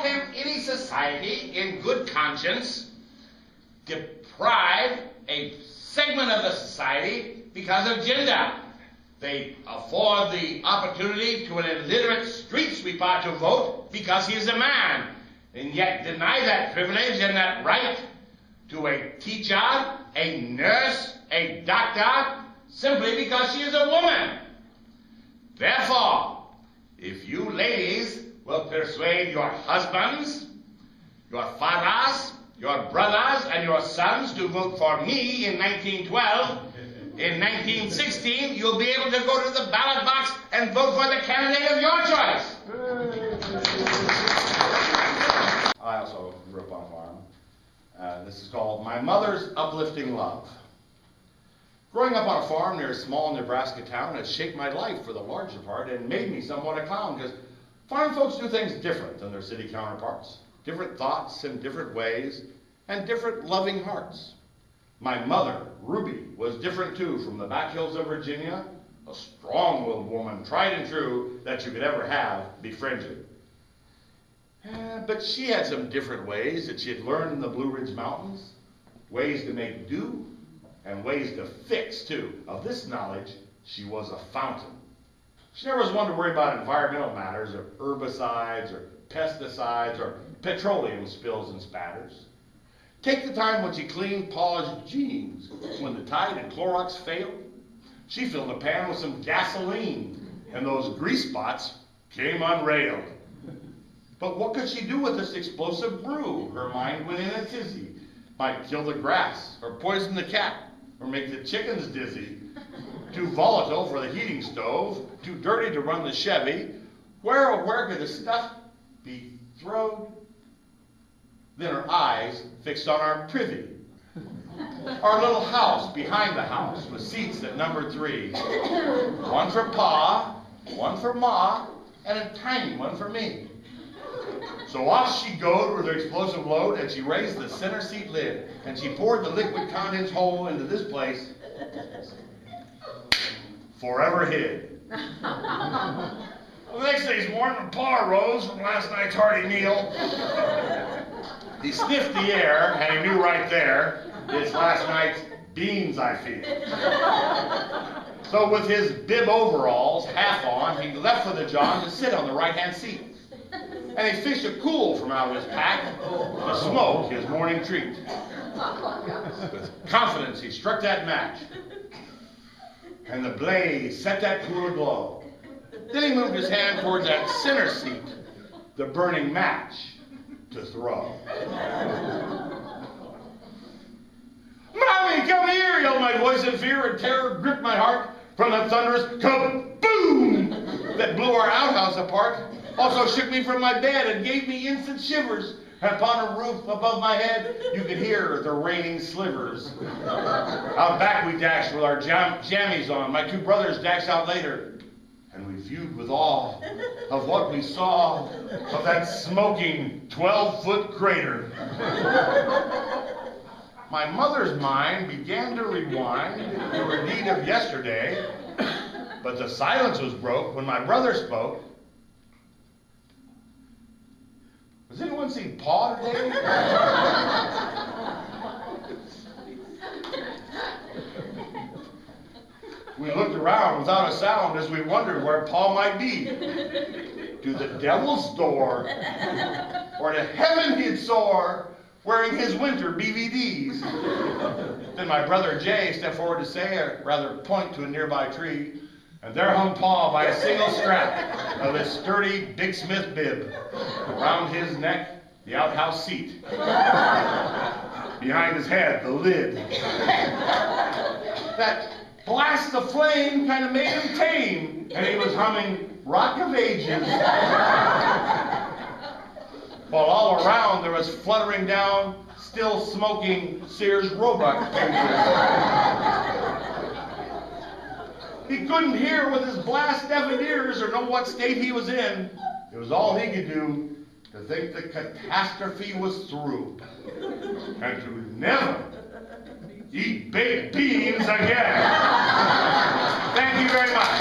can any society in good conscience deprive a segment of the society because of gender? They afford the opportunity to an illiterate street sweeper to vote because he is a man, and yet deny that privilege and that right to a teacher, a nurse, a doctor, simply because she is a woman. Therefore, if you ladies will persuade your husbands, your fathers, your brothers, and your sons to vote for me in 1912, in 1916, you'll be able to go to the ballot box and vote for the candidate of your choice. I also grew up on a farm. This is called My Mother's Uplifting Love. Growing up on a farm near a small Nebraska town has shaped my life for the larger part and made me somewhat a clown, because farm folks do things different than their city counterparts. Different thoughts in different ways and different loving hearts. My mother, Ruby, was different too, from the back hills of Virginia, a strong-willed woman, tried and true, that you could ever have befriended. But she had some different ways that she had learned in the Blue Ridge Mountains, ways to make do and ways to fix too. Of this knowledge, she was a fountain. She never was one to worry about environmental matters, or herbicides, or pesticides, or petroleum spills and spatters. Take the time when she cleaned Pa's jeans when the Tide and Clorox failed. She filled a pan with some gasoline, and those grease spots came unrailed. But what could she do with this explosive brew? Her mind went in a tizzy. Might kill the grass, or poison the cat, or make the chickens dizzy. Too volatile for the heating stove, too dirty to run the Chevy. Where, oh where could the stuff be thrown? Then her eyes fixed on our privy. Our little house behind the house with seats that numbered 3. One for Pa, one for Ma, and a tiny one for me. So off she goed with her explosive load, and she raised the center seat lid, and she poured the liquid contents whole into this place, forever hid. Well, the next day's morning, when Pa rose from last night's hearty meal, he sniffed the air, and he knew right there, it's last night's beans I feel. So with his bib overalls half on, he left for the John to sit on the right-hand seat. And he fished a cool from out of his pack to smoke his morning treat. With confidence, he struck that match, and the blaze set that cool aglow. Then he moved his hand towards that center seat, the burning match to throw. "Mommy, come here!" yelled my voice in fear, and terror gripped my heart from the thunderous kaboom that blew our outhouse apart. Also shook me from my bed and gave me instant shivers. And upon a roof above my head, you could hear the raining slivers. Out back we dashed with our jammies on. My 2 brothers dashed out later. And we viewed with awe of what we saw of that smoking 12-foot crater. My mother's mind began to rewind to her deed of yesterday, but the silence was broke when my brother spoke. Has anyone seen Pa today? We looked around without a sound as we wondered where Pa might be. To the devil's door, or to heaven he'd soar, wearing his winter BVDs. Then my brother Jay stepped forward to say, or rather point to a nearby tree, and there hung Pa by a single strap of his sturdy Big Smith bib. Around his neck, the outhouse seat. Behind his head, the lid. That blast of flame kind of made him tame, and he was humming Rock of Ages. While all around there was fluttering down, still smoking Sears Roebuck pages. He couldn't hear with his blast-deafened ears or know what state he was in. It was all he could do to think the catastrophe was through, and to never eat baked beans again. Thank you very much.